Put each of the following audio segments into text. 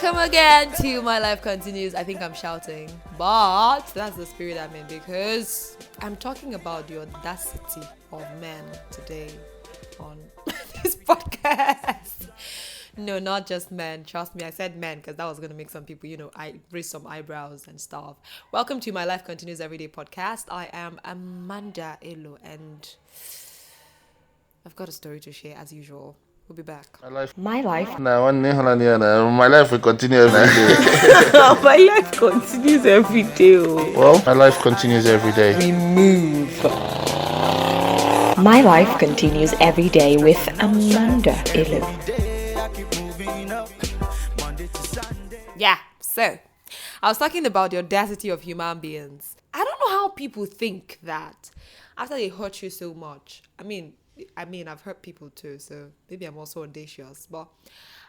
Welcome again to My Life Continues. I think I'm shouting, but that's the spirit I'm in because I'm talking about the audacity of men today on this podcast. No, not just men. Trust me, I said men because that was going to make some people, I raise some eyebrows and stuff. Welcome to My Life Continues Everyday podcast. I am Amanda Elo and I've got a story to share as usual. We'll be back. My life. My life will continue every day. My life continues every day. Well, my life continues every day. We move. My life continues every day with Amanda Elu. Yeah, so I was talking about the audacity of human beings. I don't know how people think that after they hurt you so much. I mean, I've hurt people too, so maybe I'm also audacious. But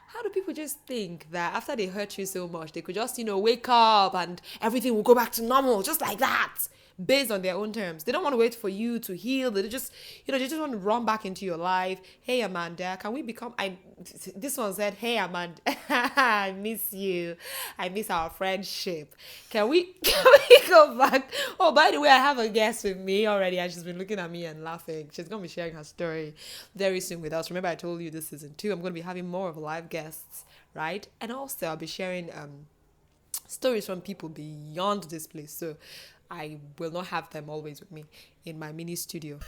how do people just think that after they hurt you so much, they could just, wake up and everything will go back to normal, just like that, based on their own terms? They don't want to wait for you to heal. They just, they just want to run back into your life. Hey, Amanda, can we become... This one said, hey, Amanda, I miss you. I miss our friendship. Can we go back? Oh, by the way, I have a guest with me already, and she's been looking at me and laughing. She's going to be sharing her story very soon with us. Remember, I told you this season 2, I'm going to be having more of live guests, right? And also, I'll be sharing stories from people beyond this place. So I will not have them always with me in my mini studio.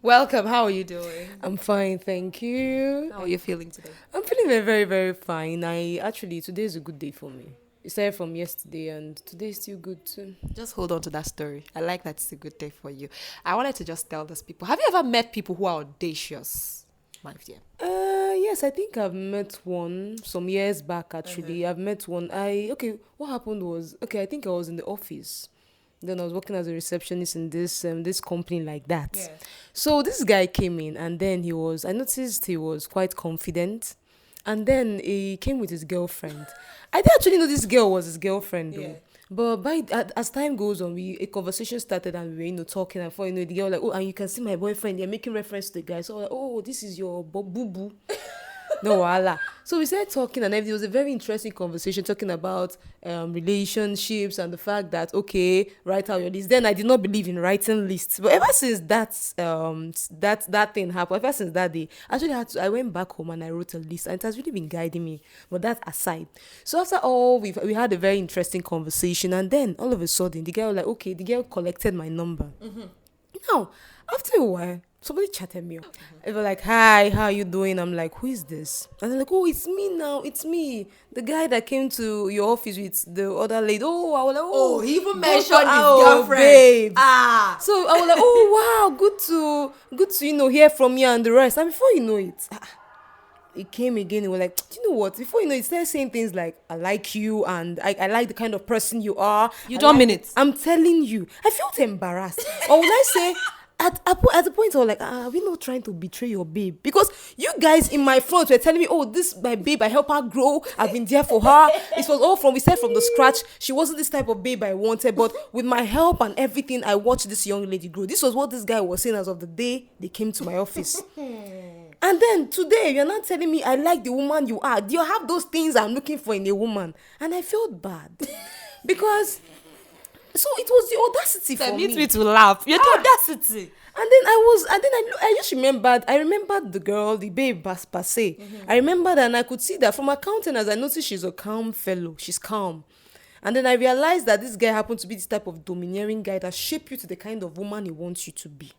Welcome. How are you doing? I'm fine, thank you. How are you feeling today? I'm feeling very, very, very fine. Today is a good day for me. It started from yesterday and today is still good too. Just hold on to that story. I like that it's a good day for you. I wanted to just tell these people. Have you ever met people who are audacious, my dear? Yes, I think I've met one some years back actually. I've met one. What happened was, I think I was in the office. Then I was working as a receptionist in this company like that. Yeah. So this guy came in and then I noticed he was quite confident. And then he came with his girlfriend. I didn't actually know this girl was his girlfriend though. Yeah. But as time goes on, a conversation started and we were, talking. And before the girl like, oh, and you can see my boyfriend. They're making reference to the guy. So I was like, oh, this is your boo-boo. No, voila. So we started talking and everything. It was a very interesting conversation talking about relationships and the fact that, write out your list. Then I did not believe in writing lists. But ever since that thing happened, ever since that day, I went back home and I wrote a list. And it has really been guiding me. But that aside. So after all, we had a very interesting conversation. And then all of a sudden, the girl was like, the girl collected my number. Mm-hmm. Now, after a while, somebody chatted me up. They were like, hi, how are you doing? I'm like, who is this? And they're like, oh, it's me now. It's me. The guy that came to your office with the other lady. Oh, I was like, oh. He even mentioned his girlfriend. Babe. So I was like, oh, wow, good to, hear from you and the rest. And before you know it, it came again. It was like, do you know what? Before you know it, started saying things like, I like you and I like the kind of person you are. You don't mean it. I'm telling you. I felt embarrassed. Or would I say... At the point, I was like, are we not trying to betray your babe? Because you guys in my front were telling me, oh, this is my babe, I help her grow, I've been there for her. It was all we said from the scratch. She wasn't this type of babe I wanted, but with my help and everything, I watched this young lady grow. This was what this guy was saying as of the day they came to my office. And then today, you're not telling me I like the woman you are. Do you have those things I'm looking for in a woman? And I felt bad. Because... So it was the audacity for me. It me to laugh. You're the audacity. And then I just remembered the girl, the babe per se. Mm-hmm. I remembered and I could see that from her countenance, I noticed she's a calm fellow. She's calm. And then I realized that this guy happened to be this type of domineering guy that shaped you to the kind of woman he wants you to be.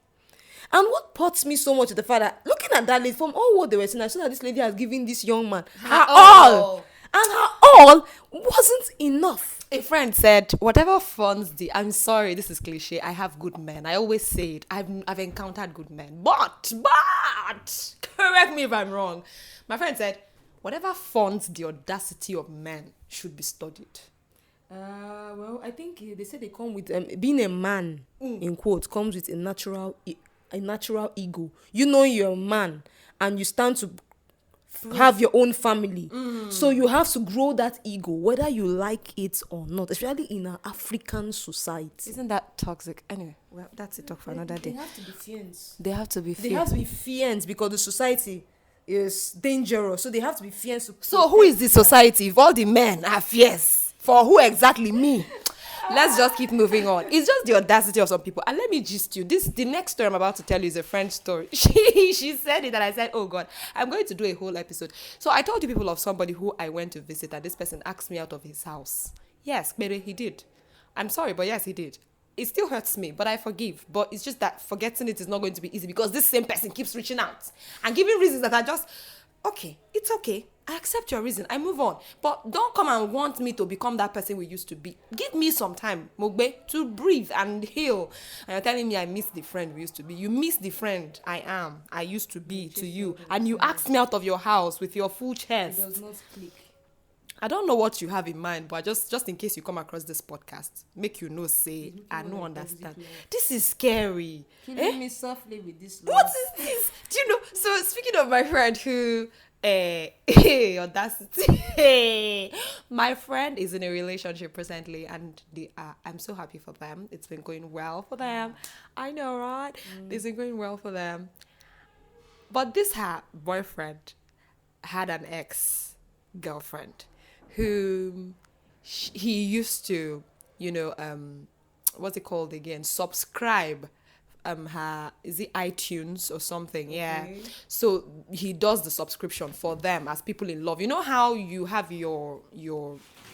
And what puts me so much is the fact that looking at that lady, from all what they were saying, I saw that this lady has given this young man her all. And her all wasn't enough. A friend said, whatever funds I'm sorry, this is cliche. I have good men. I always say it. I've encountered good men. But, correct me if I'm wrong. My friend said, whatever funds the audacity of men should be studied. Well, I think they say they come with, being a man, in quotes, comes with a natural ego. You know you're a man and you stand to have your own family. So you have to grow that ego, whether you like it or not, especially in our African society. Isn't that toxic? Anyway, that's a talk for another day. They have to be fiends. They have to be fiends because the society is dangerous, so they have to be fierce. So who is this society if all the men are fierce? For who exactly? Me? Let's just keep moving on. It's just the audacity of some people. And let me gist you. The next story I'm about to tell you is a French story. She said it and I said, oh God, I'm going to do a whole episode. So I told you people of somebody who I went to visit and this person asked me out of his house. Yes, maybe he did. I'm sorry, but yes, he did. It still hurts me, but I forgive. But it's just that forgetting it is not going to be easy because this same person keeps reaching out and giving reasons that are just, okay, it's okay. I accept your reason. I move on. But don't come and want me to become that person we used to be. Give me some time, Mogbe, to breathe and heal. And you're telling me I miss the friend we used to be. You miss the friend I used to be to you. And you asked me out of your house with your full chest. It does not click. I don't know what you have in mind, but just in case you come across this podcast, make you know, say, I don't understand. This is scary. Killing me softly with this. What is this? Do you know? So speaking of my friend who, audacity. My friend is in a relationship presently, and I'm so happy for them. It's been going well for them. I know, right? It's been going well for them. But this her boyfriend had an ex-girlfriend who he used to, what's it called again? Subscribe. Her, is it iTunes or something? Okay. Yeah. So he does the subscription for them as people in love. You know how you have your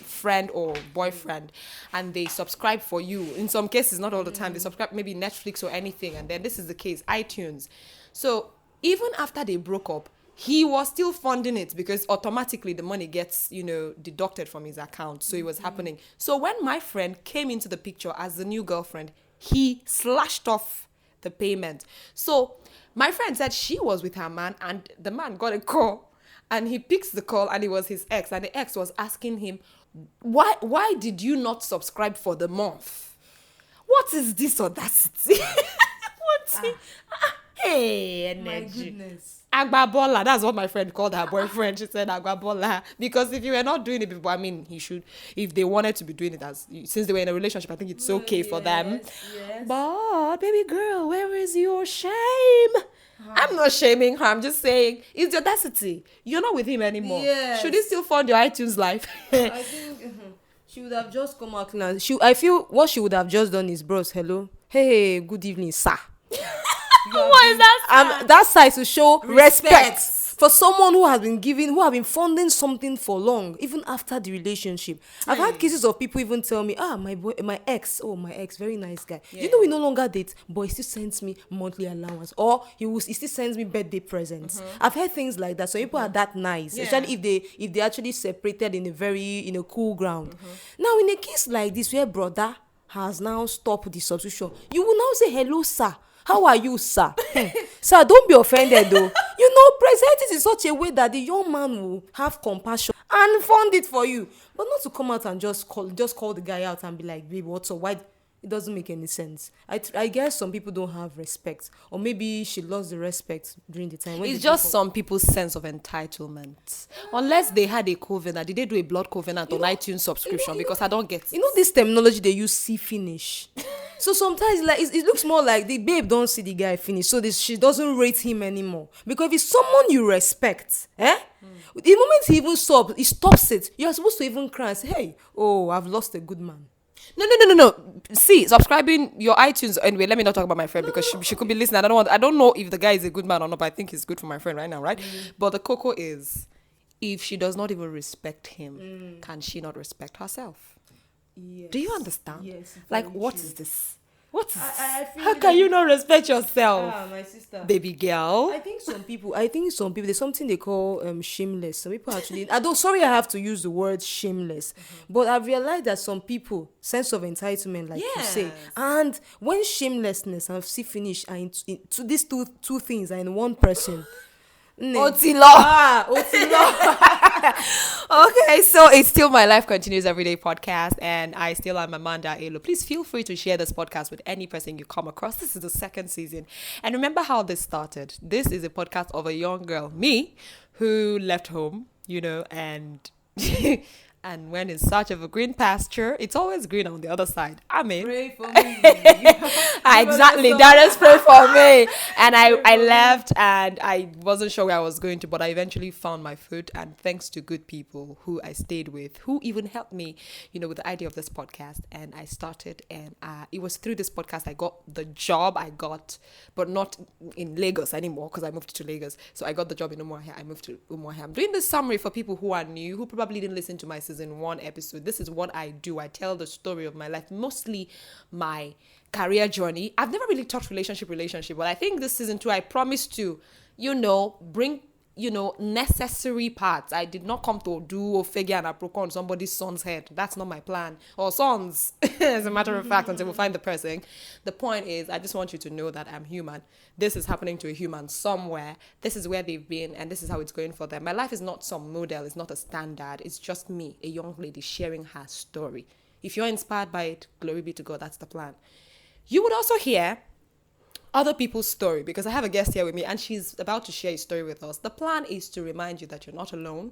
friend or boyfriend and they subscribe for you. In some cases, not all the time, they subscribe maybe Netflix or anything, and then this is the case, iTunes. So even after they broke up, he was still funding it because automatically the money gets, deducted from his account. So it was happening. So when my friend came into the picture as the new girlfriend, he slashed off the payment. So my friend said she was with her man and the man got a call and he picks the call and it was his ex, and the ex was asking him, why did you not subscribe for the month? What is this audacity? Hey, energy. My goodness. Agbabola, that's what my friend called her boyfriend. She said Agbabola. Because if you were not doing it before, I mean, he should, if they wanted to be doing it since they were in a relationship, I think it's okay for them. Yes. But, baby girl, where is your shame? I'm not shaming her. I'm just saying, it's the audacity. You're not with him anymore. Yes. Should he still fund your iTunes life? I think she would have just come out and I feel what she would have just done is, bros, hello. Hey, good evening, sir. What is that? That side to show respect for someone who have been funding something for long, even after the relationship. I've had cases of people even tell me, my ex, very nice guy. Yeah. You know, we no longer date, but he still sends me monthly allowance, or he still sends me birthday presents. I've heard things like that. So people are that nice, especially if they actually separated in a cool ground. Now, in a case like this, where brother has now stopped the subscription, you will now say, hello, sir. How are you, sir? Sir, don't be offended, though. Present it in such a way that the young man will have compassion and fund it for you. But not to come out and just call the guy out and be like, babe, what's up? Why? It doesn't make any sense. I guess some people don't have respect. Or maybe she lost the respect during the time. It's just some people's sense of entitlement. Unless they had a covenant. Did they do a blood covenant on iTunes subscription? Because I don't get it. You know this terminology they use, see finish. So sometimes it looks more like the babe don't see the guy finish. So she doesn't rate him anymore. Because if it's someone you respect, the moment he even stops it, you're supposed to even cry and say, hey, I've lost a good man. No. See, subscribing your iTunes. Anyway, let me not talk about my friend because she could be listening. I don't know if the guy is a good man or not, but I think he's good for my friend right now, right? But the cocoa is, if she does not even respect him, can she not respect herself? Yes. Do you understand? Yes. Like, what is this? What is I feel How can you not respect yourself? my sister. Baby girl. I think some people, there's something they call shameless. Some people actually, sorry I have to use the word shameless, but I've realized that some people, sense of entitlement, like you say, and when shamelessness and see finish are into these two things are in one person. Otilo. Otilo. Okay, so it's still My Life Continues Everyday podcast, and I still am Amanda Elo. Please feel free to share this podcast with any person you come across. This is the second season, and remember how this started. This is a podcast of a young girl, me, who left home, and And when in search of a green pasture, it's always green on the other side. Amen. Pray for me. Exactly. That is pray for me. And I left and I wasn't sure where I was going to, but I eventually found my food. And thanks to good people who I stayed with, who even helped me, with the idea of this podcast. And I started, and it was through this podcast I got the job I got, but not in Lagos anymore because I moved to Lagos. So I got the job in Umuahia. I moved to Umuahia. I'm doing this summary for people who are new, who probably didn't listen to my season 1 episode. This is what I do. I tell the story of my life, mostly my career journey. I've never really talked relationship, but I think this season 2, I promised to, bring, necessary parts. I did not come to do Ofege and Aproko on somebody's son's head. That's not my plan. Or sons, as a matter of fact, until we find the person. The point is, I just want you to know that I'm human. This is happening to a human somewhere. This is where they've been, and this is how it's going for them. My life is not some model. It's not a standard. It's just me, a young lady, sharing her story. If you're inspired by it, glory be to God. That's the plan. You would also hear other people's story, because I have a guest here with me and she's about to share a story with us. The plan is to remind you that you're not alone.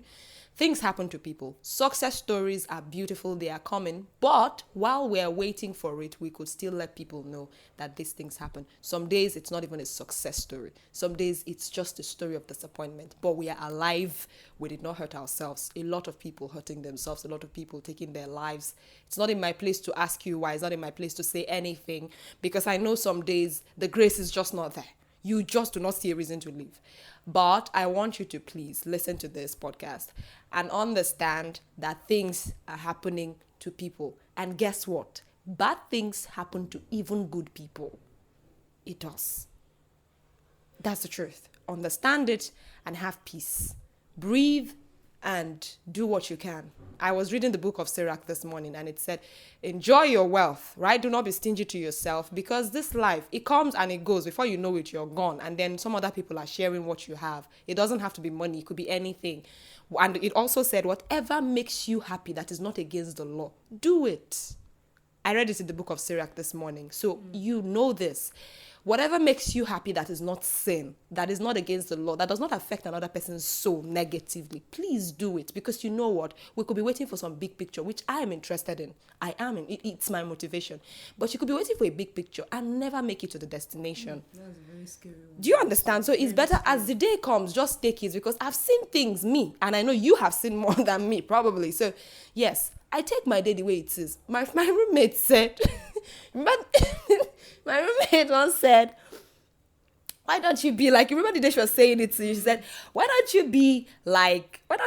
Things happen to people. Success stories are beautiful. They are common. But while we're waiting for it, we could still let people know that these things happen. Some days it's not even a success story. Some days it's just a story of disappointment. But we are alive. We did not hurt ourselves. A lot of people hurting themselves. A lot of people taking their lives. It's not in my place to ask you why. It's not in my place to say anything. Because I know some days the grace is just not there. You just do not see a reason to live. But I want you to please listen to this podcast and understand that things are happening to people. And guess what? Bad things happen to even good people. It does. That's the truth. Understand it and have peace. Breathe and do what you can. I was reading the book of Sirach this morning and it said, enjoy your wealth, right? Do not be stingy to yourself, because this life, it comes and it goes. Before you know it, you're gone. And then some other people are sharing what you have. It doesn't have to be money. It could be anything. And it also said, whatever makes you happy that is not against the law, do it. I read it in the book of Sirach this morning. So you know this. Whatever makes you happy that is not sin, that is not against the law, that does not affect another person's soul negatively, please do it. Because you know what? We could be waiting for some big picture, which I am interested in. It's my motivation. But you could be waiting for a big picture and never make it to the destination. That's very scary. Do you understand? So it's better as the day comes, just take it, because I've seen things, me, and I know you have seen more than me, probably. So yes, I take my day the way it is. My roommate said, my roommate once said, why don't you be like, you remember the day she was saying it to you? She said, why don't you be like my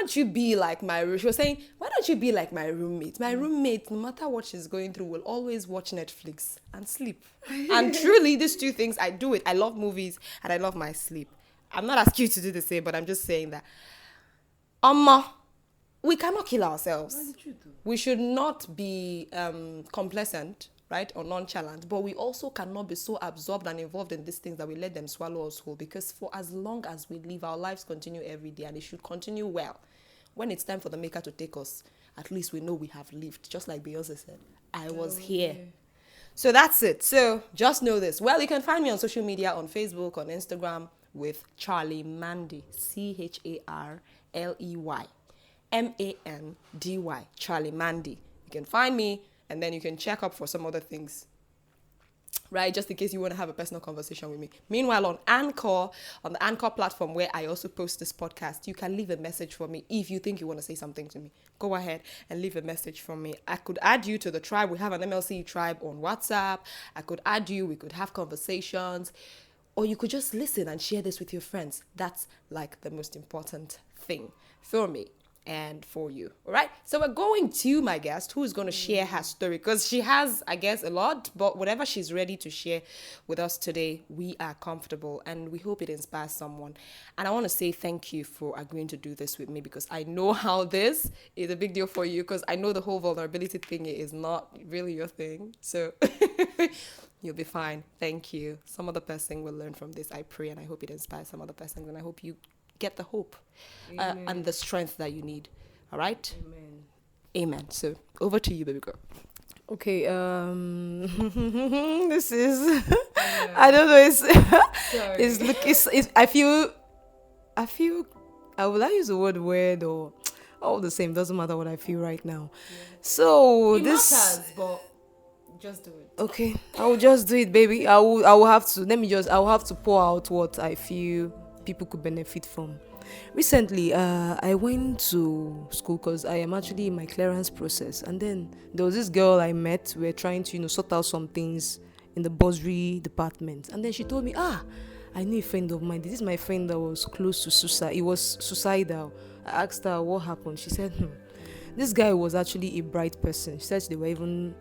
roommate? She was saying, why don't you be like my roommate? My roommate, no matter what she's going through, will always watch Netflix and sleep. And truly, these two things, I do it. I love movies and I love my sleep. I'm not asking you to do the same, but I'm just saying that, we cannot kill ourselves. That's the truth, though. We should not be complacent, right, or nonchalant, but we also cannot be so absorbed and involved in these things that we let them swallow us whole, because for as long as we live, our lives continue every day, and it should continue well. When it's time for the maker to take us, at least we know we have lived, just like Beyonce said, I was here. So that's it. So just know this. Well, you can find me on social media, on Facebook, on Instagram, with Charlie Mandy, CharleyMandy, Charlie Mandy. You can find me, and then you can check up for some other things, right? Just in case you want to have a personal conversation with me. Meanwhile, on the Anchor platform where I also post this podcast, you can leave a message for me. If you think you want to say something to me, go ahead and leave a message for me. I could add you to the tribe. We have an MLC tribe on WhatsApp. I could add you. We could have conversations. Or you could just listen and share this with your friends. That's like the most important thing for me and for you. All right. So we're going to my guest, who is going to share her story, because she has, I guess, a lot, but whatever she's ready to share with us today, we are comfortable and we hope it inspires someone. And I want to say thank you for agreeing to do this with me, because I know how this is a big deal for you, because I know the whole vulnerability thing is not really your thing. So you'll be fine. Thank you. Some other person will learn from this, I pray, and I hope it inspires some other person, and I hope you get the hope and the strength that you need. All right? Amen. Amen. So over to you, baby girl. Okay, this is I don't know, I feel I will not use the word weird, or all the same, doesn't matter what I feel right now. So It this matters, but just do it. okay, I will just do it, baby. I will have to I will have to pour out what I feel people could benefit from. Recently, I went to school because I am actually in my clearance process, and then there was this girl I met. We were trying to sort out some things in the bursary department, and then she told me, I knew a friend of mine. This is my friend that was close to suicide. He was suicidal. I asked her what happened. She said, this guy was actually a bright person. She said they were even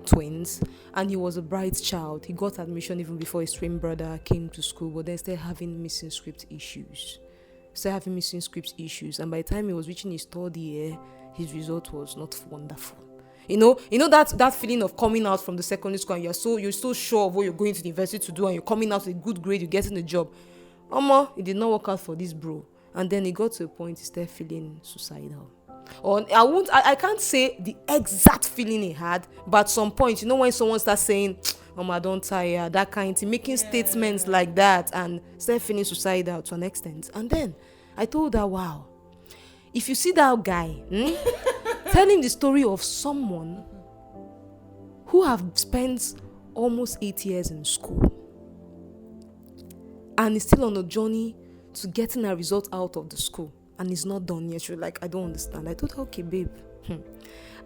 twins, and he was a bright child. He got admission even before his twin brother came to school, but then started having missing script issues. And by the time he was reaching his third year, his result was not wonderful. You know that feeling of coming out from the secondary school and you're so sure of what you're going to the university to do, and you're coming out with a good grade, you're getting a job. It did not work out for this bro. And then he got to a point he started feeling suicidal. Or I can't say the exact feeling he had, but at some point, when someone starts saying, I don't tire, that kind of thing, making statements like that, and start feeling suicidal to an extent. And then I told her, wow, if you see that guy telling the story of someone who have spent almost 8 years in school and is still on a journey to getting a result out of the school, and it's not done yet. She was like, I don't understand. I told her, okay, babe.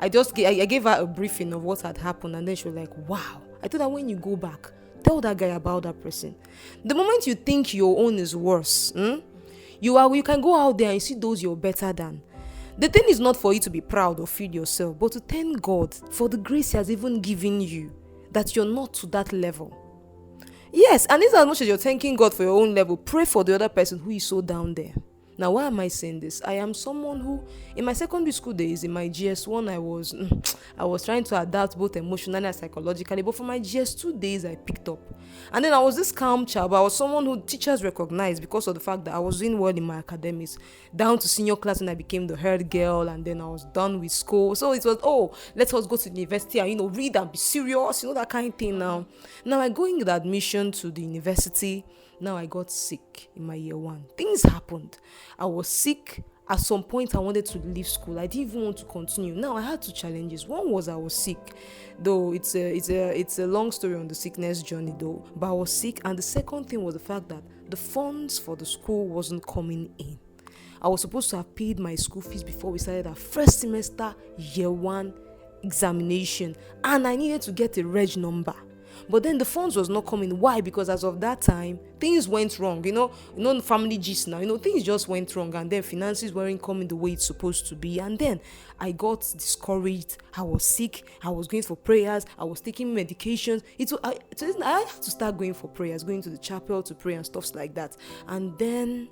I gave her a briefing of what had happened, and then she was like, wow. I told her, when you go back, tell that guy about that person. The moment you think your own is worse, you can go out there and see those you're better than. The thing is not for you to be proud or feel yourself, but to thank God for the grace He has even given you, that you're not to that level. Yes, and it's as much as you're thanking God for your own level, pray for the other person who is so down there. Now, why am I saying this? I am someone who, in my secondary school days, in my GS1, I was trying to adapt both emotionally and psychologically, but for my GS2 days, I picked up. And then I was this calm child, but I was someone who teachers recognized because of the fact that I was doing well in my academics, down to senior class when I became the head girl, and then I was done with school. So it was, let us go to the university and, read and be serious, that kind of thing now. Now I go in with admission to the university. Now I got sick in my year 1. Things happened. I was sick. At some point, I wanted to leave school. I didn't even want to continue. Now I had 2 challenges. One was I was sick, though it's a long story on the sickness journey, though. But I was sick, and the second thing was the fact that the funds for the school wasn't coming in. I was supposed to have paid my school fees before we started our first semester year 1 examination, and I needed to get a reg number. But then the funds was not coming. Why? Because as of that time, things went wrong. Family gist now. Things just went wrong, and then finances weren't coming the way it's supposed to be. And then I got discouraged. I was sick. I was going for prayers. I was taking medications. I had to start going for prayers, going to the chapel to pray and stuff like that. And then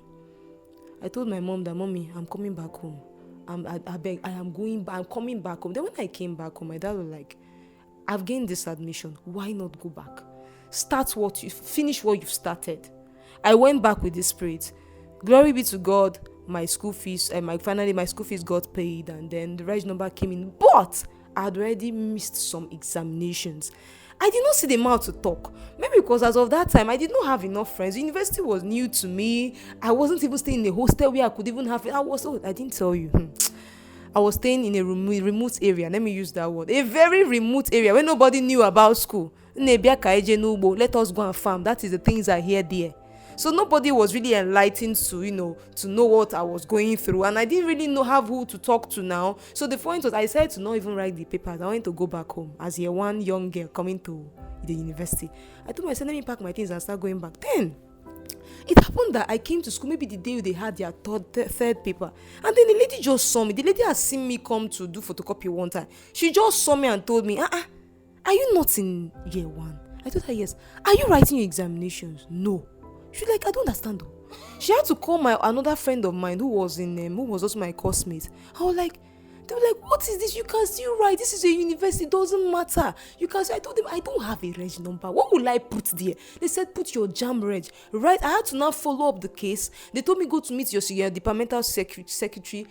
I told my mom that, Mommy, I'm coming back home. I beg, I'm coming back home. Then when I came back home, my dad was like, I've gained this admission. Why not go back? Finish what you've started. I went back with this spirit. Glory be to God. My school fees, finally my school fees got paid, and then the reg number came in. But I had already missed some examinations. I did not see the mouth to talk. Maybe because as of that time, I did not have enough friends. The university was new to me. I wasn't even staying in a hostel where I could even have. I didn't tell you. I was staying in a remote area. Let me use that word. A very remote area where nobody knew about school. Let us go and farm. That is the things I hear there. So nobody was really enlightened to know what I was going through. And I didn't really have who to talk to now. So the point was, I decided to not even write the papers. I wanted to go back home as year 1 young girl coming to the university. I told myself, let me pack my things and start going back. Then it happened that I came to school maybe the day they had their third paper, and then the lady just saw me. The lady has seen me come to do photocopy one time. She just saw me and told me, are you not in year 1? I told her, yes. Are you writing your examinations? No. She was like, I don't understand though. She had to call another friend of mine who was also my coursemate. I was like, They were like, what is this? You can still write. This is a university. It doesn't matter. You can. I told them, I don't have a reg number. What will I put there? They said, put your jam reg. Right. I had to now follow up the case. They told me, go to meet your departmental secretary.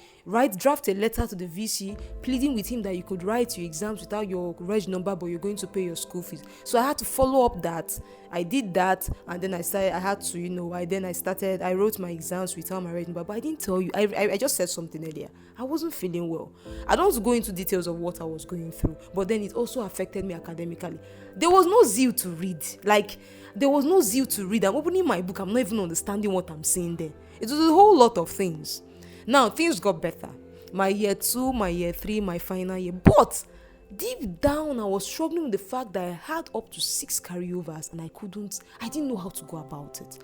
Draft a letter to the VC, pleading with him that you could write your exams without your reg number, but you're going to pay your school fees. So I had to follow up that. I did that, and then I wrote my exams without my reg number. But I didn't tell you. I just said something earlier. I wasn't feeling well. I don't want to go into details of what I was going through, but then it also affected me academically. There was no zeal to read. I'm opening my book. I'm not even understanding what I'm seeing there. It was a whole lot of things. Now, things got better. My year 2, my year 3, my final year. But deep down, I was struggling with the fact that I had up to 6 carryovers and I didn't know how to go about it.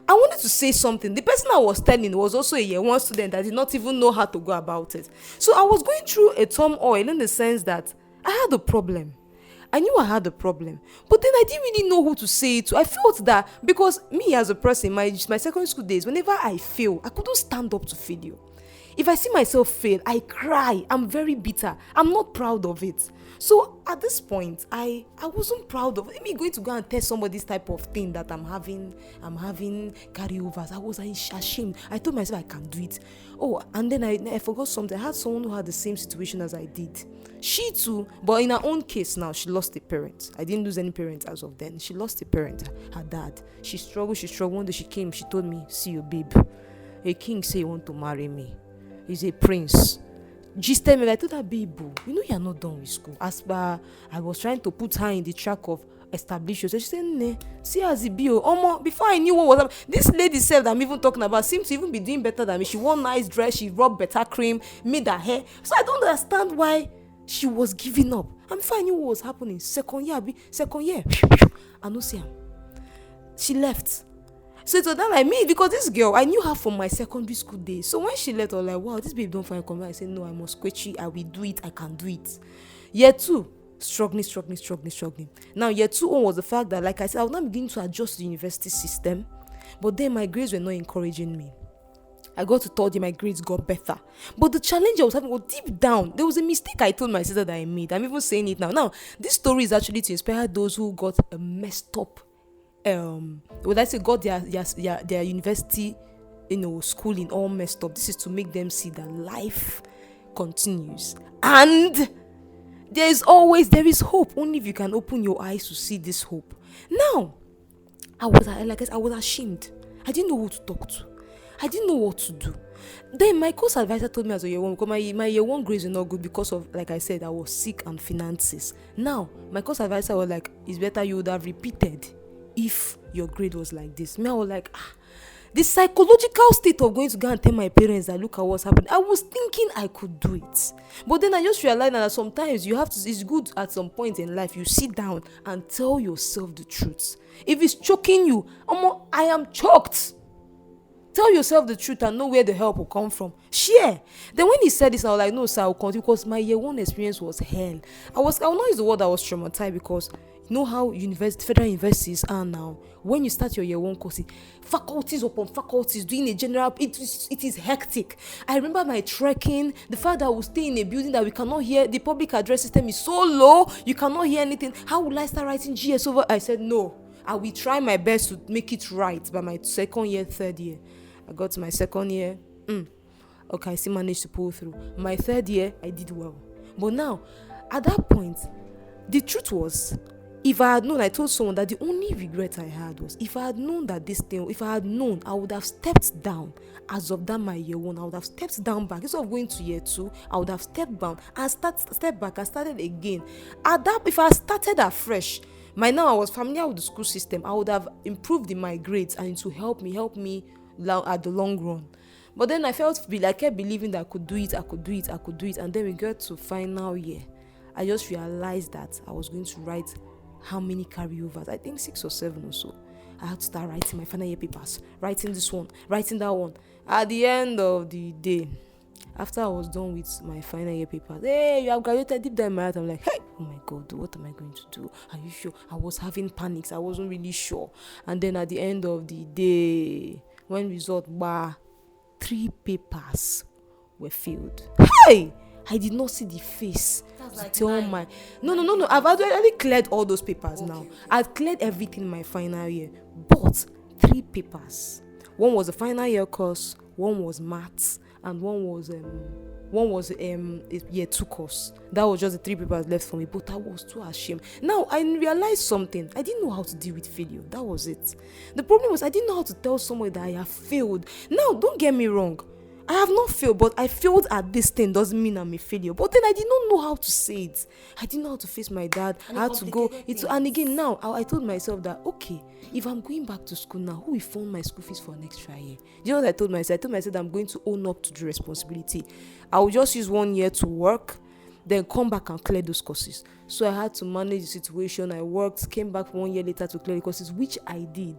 I wanted to say something. The person I was telling was also a year 1 student that did not even know how to go about it. So I was going through a turmoil in the sense that I had a problem. I knew I had a problem, but then I didn't really know who to say it to. I felt that because me as a person, my secondary school days, whenever I fail, I couldn't stand up to failure. If I see myself fail, I cry. I'm very bitter. I'm not proud of it. So at this point, I wasn't proud of me going to go and tell somebody this type of thing that I'm having carryovers. I was ashamed. I told myself I can do it. Oh, and then I forgot something. I had someone who had the same situation as I did. She too, but in her own case now, she lost a parent. I didn't lose any parents as of then. She lost a parent, her dad. She struggled. One day she came, she told me, see you, babe. A king say he want to marry me. He's a prince. Just tell me, I told her, babe, you know you're not done with school. As per, I was trying to put her in the track of establish yourself. She said, nah, see as it be. Before I knew what was happening, this lady self that I'm even talking about seems to even be doing better than me. She wore nice dress, she rubbed better cream, made her hair. So I don't understand why she was giving up. And before I knew what was happening, second year, I know see her. She left. So it was that like me, because this girl, I knew her from my secondary school days. So when she left, I was like, wow, this babe don't find come. I said, no, I must quit you. I will do it. I can do it. Year 2, struggling. Now, year 2 was the fact that, like I said, I was not beginning to adjust to the university system. But then my grades were not encouraging me. I got to third year, my grades got better. But the challenge I was having was deep down. There was a mistake I told my sister that I made. I'm even saying it now. Now, this story is actually to inspire those who got a messed up got their university, schooling all messed up. This is to make them see that life continues and there is hope only if you can open your eyes to see this hope. Now, I was ashamed. I didn't know who to talk to. I didn't know what to do. Then my course advisor told me as a year 1, because my year 1 grades were not good because of, like I said, I was sick and finances. Now, my course advisor was like, it's better you would have repeated if your grade was like this. Me, I was like, the psychological state of going to go and tell my parents that look at what's happening. I was thinking I could do it. But then I just realized that sometimes it's good at some point in life, you sit down and tell yourself the truth. If it's choking you, I am choked. Tell yourself the truth and know where the help will come from. Share. Then when he said this, I was like, no, sir, I'll continue, because my year 1 experience was hell. I will not use the word I was traumatized, because you know how federal universities are now. When you start your year 1 course, faculties upon faculties doing a general, it is hectic. I remember my trekking, the fact that I would stay in a building that we cannot hear, the public address system is so low, you cannot hear anything. How will I start writing GS over? I said, no, I will try my best to make it right by my second year, third year. I got to my second year, okay, I still managed to pull through. My third year, I did well. But now, at that point, the truth was, if I had known, I told someone that the only regret I had was, if I had known I would have stepped down. As of that, my year 1, I would have stepped down back. Instead of going to year 2, I would have stepped down and step back and started again. If I started afresh, now I was familiar with the school system, I would have improved in my grades, and it would help me at the long run. But then I kept believing that I could do it, and then we got to final year. I just realized that I was going to write how many carryovers, I think 6 or 7 or so. I had to start writing my final year papers, writing this one, writing that one. At the end of the day, after I was done with my final year papers, hey, you have graduated, deep down in my heart, I'm like, hey, oh my God, what am I going to do? Are you sure? I was having panics, I wasn't really sure. And then at the end of the day, when result, 3 papers were filled. Hey! I did not see the face to tell my... No. I've already cleared all those papers now. I've cleared everything in my final year. But 3 papers. One was a final year course, one was maths, and one was a year 2 course. That was just the 3 papers left for me, but I was too ashamed. Now I realized something. I didn't know how to deal with failure. That was it. The problem was I didn't know how to tell someone that I have failed. Now, don't get me wrong, I have not failed, but I failed at this thing doesn't mean I'm a failure. But then I did not know how to say it. I didn't know how to face my dad. I had to go. And again, now I told myself that, okay, if I'm going back to school now, who will fund my school fees for an extra year? Do you know what I told myself? I told myself that I'm going to own up to the responsibility. I will just use 1 year to work, then come back and clear those courses. So I had to manage the situation. I worked, came back 1 year later to clear the courses, which I did.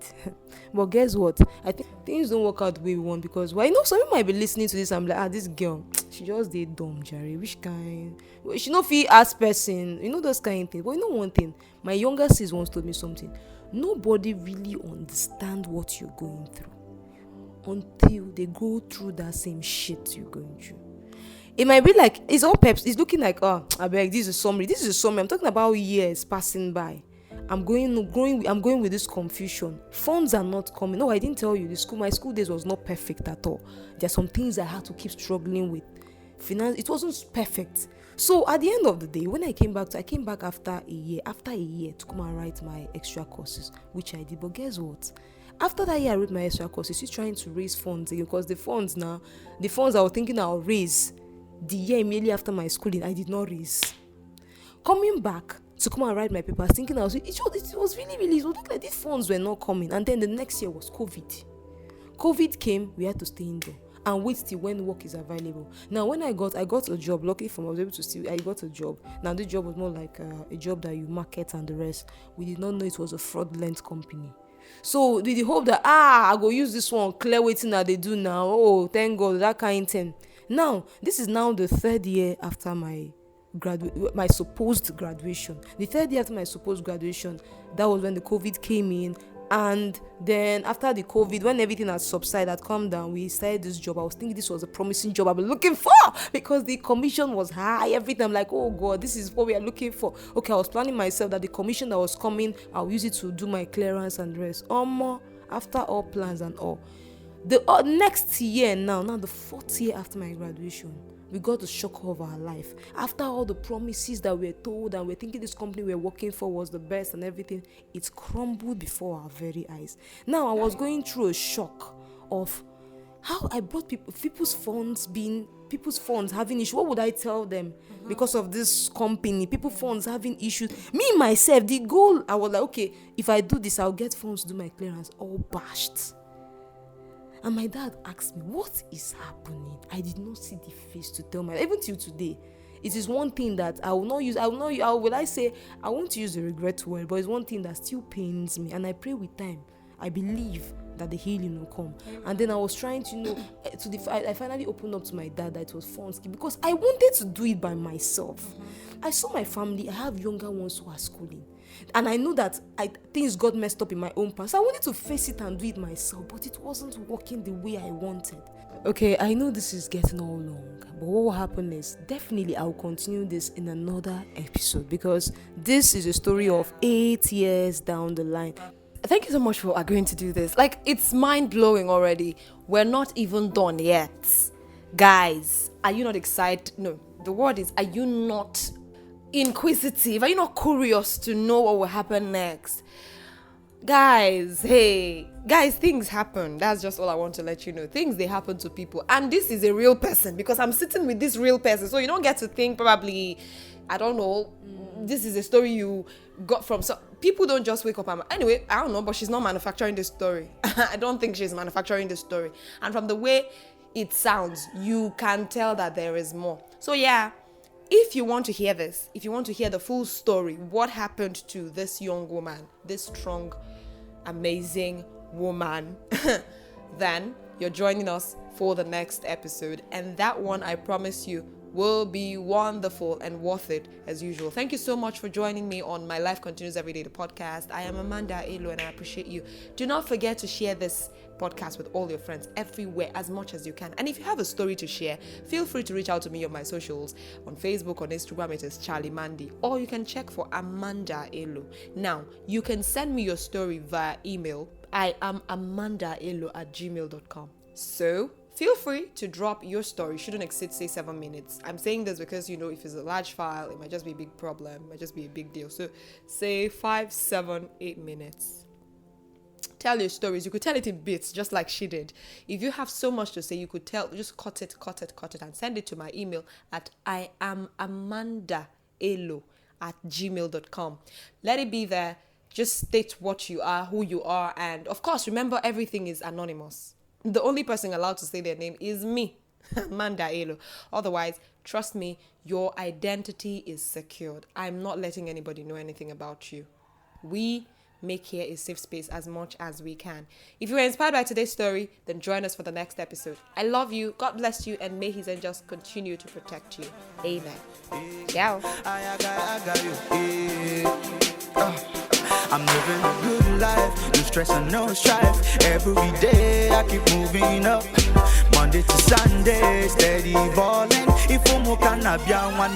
But guess what? I think things don't work out the way we want, because, well, some people might be listening to this and be like, this girl, she just did dumb, Jerry. Which kind? She no feel ask person, those kind of things. But one thing, my younger sis once told me something. Nobody really understands what you're going through until they go through that same shit you're going through. It might be like, it's all peps. It's looking like, I beg, this is a summary. I'm talking about years passing by. I'm going with this confusion. Funds are not coming. No, I didn't tell you. My school days was not perfect at all. There are some things I had to keep struggling with. Finance, it wasn't perfect. So at the end of the day, when I came back after a year to come and write my extra courses, which I did. But guess what? After that year I wrote my extra courses, she's trying to raise funds again, because the funds I was thinking I'll raise the year immediately after my schooling, I did not raise. Coming back to come and write my papers, thinking it was really, it was like these funds were not coming. And then the next year was COVID. COVID came, we had to stay indoor and wait till when work is available. Now, when I got a job, luckily for me, I was able to I got a job. Now, this job was more like a job that you market and the rest. We did not know it was a fraudulent company. So, with the hope that, I go use this one, clear waiting that they do now. Oh, thank God, that kind of thing. Now, this is now the 3rd year after my supposed graduation. The 3rd year after my supposed graduation, that was when the COVID came in. And then after the COVID, when everything had subsided, had calmed down, we started this job. I was thinking this was a promising job I've been looking for, because the commission was high, everything. I'm like, oh God, this is what we are looking for. Okay, I was planning myself that the commission that was coming, I'll use it to do my clearance and rest. After all plans and all. The next year now the 4th year after my graduation, we got the shock of our life. After all the promises that we were told and we're thinking this company we're working for was the best and everything, it crumbled before our very eyes. Now I was going through a shock of how I brought people's funds having issues. What would I tell them? Because of this company, people's funds having issues. Me, myself, the goal, I was like, okay, if I do this, I'll get funds to do my clearance. All bashed. And my dad asked me, what is happening? I did not see the face to tell even till today. It is one thing that I won't use the regret word, but it's one thing that still pains me. And I pray with time, I believe that the healing will come. And then I was trying to, I finally opened up to my dad that it was Fonski, because I wanted to do it by myself. I saw my family, I have younger ones who are schooling. And I know that things got messed up in my own past. I wanted to face it and do it myself, but it wasn't working the way I wanted. Okay, I know this is getting all long, but what will happen is definitely I'll continue this in another episode, because this is a story of 8 years down the line. Thank you so much for agreeing to do this. Like, it's mind-blowing already. We're not even done yet. Guys, are you not excited? No, the word is, are you not inquisitive? Are you not curious to know what will happen next? Guys, things happen. That's just all I want to let you know. Things, they happen to people. And this is a real person, because I'm sitting with this real person. So you don't get to think probably, I don't know, this is a story you got from people don't just wake up and anyway, I don't know, but she's not manufacturing this story. I don't think she's manufacturing this story. And from the way it sounds, you can tell that there is more. So yeah, if you want to hear this, if you want to hear the full story, what happened to this young woman, this strong, amazing woman, then you're joining us for the next episode. And that one, I promise you, will be wonderful and worth it as usual. Thank you so much for joining me on My Life Continues Every Day, the podcast. I am Amanda Elo and I appreciate you. Do not forget to share this podcast with all your friends everywhere as much as you can. And if you have a story to share, feel free to reach out to me on my socials. On Facebook, on Instagram, it is Charlie Mandy, or you can check for Amanda Elo. Now, you can send me your story via email. I am amandaelo@gmail.com. So feel free to drop your story. Shouldn't exceed, say, 7 minutes. I'm saying this because, if it's a large file, it might just be a big problem, it might just be a big deal. So say 5, 7, 8 minutes. Tell your stories. You could tell it in bits, just like she did. If you have so much to say, you could just cut it, and send it to my email at iamandaelo@gmail.com. Let it be there. Just state what you are, who you are, and of course, remember, everything is anonymous. The only person allowed to say their name is me, Amanda Elo. Otherwise, trust me, your identity is secured. I'm not letting anybody know anything about you. We make here a safe space as much as we can. If you were inspired by today's story, then join us for the next episode. I love you. God bless you, and may His angels continue to protect you. Amen. Ciao. I'm living a good life, no stress and no strife. Every day I keep moving up. Monday to Sunday, steady balling. If you can be one,